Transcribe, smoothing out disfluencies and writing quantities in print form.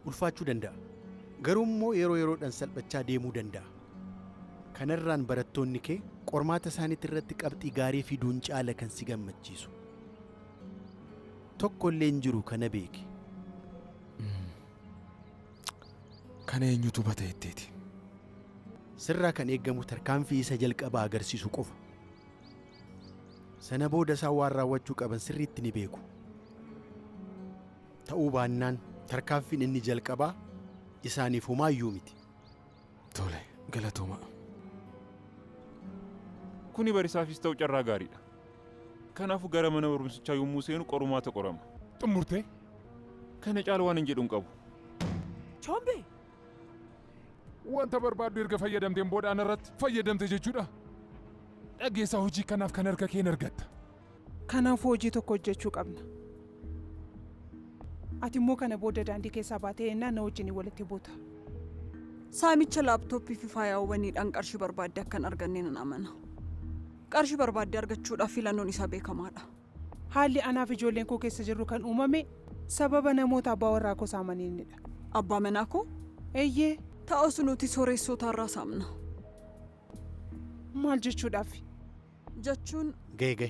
ulfaachuu danda'a. Garuu immoo yeroo yeroodhaan salphachaa deemuu danda'a. Kanarraan barattoonni kee qormaata isaaniitti irratti qabxii gaarii fiduun caala kan si gammachiisu. Tokko illee hin jiru kana beeki. Kana eenyutu bata jetteeti? Sirraa kan eeggamu tarkaanfii isa jalqabaa agarsiisu qofa. Sana booda isaan waan raawwachuu qaban sirriitti ni beeku. Ta'uu baannaan tarkaanfiin inni jalqabaa isaaniif homaayyuu miti. Tole, galatooma. Kuni barisaafis ta'u carraa gaariidha. Kanaafuu gara mana barumsichaa yommuu seenu qorumaata qorama. Xumurtee? Kana caala waan hin jedhuun qabu. Chombe! Wanta barbaaddu erga fayyadamteen boodaan irratti fayyadamte jechuudha. Dhageessaa hojii kanaaf kan harka keen argatta. Kanaafuu hojii tokko hojjechuu qabna. Ati immoo kana booda daandii keessaa baatee ennaa na wajjin walitti buuta. Saamicha laaptooppii fi faayaawwaniidhaan qarshii barbaadde akkan arganne nan amana. Qarshii barbaadde argachuudhaaf filannoon isaa beekamaadha. Haalli anaaf ijoolleen koo keessa jirru kan uumame sababa namoota abbaa warraa koo saamaniinidha. Abbaa manaa koo? Eeyyee. Ta'us nuti sooressoota irraa saamna. Maal jechuudhaaf? Jechuun... Ga'e.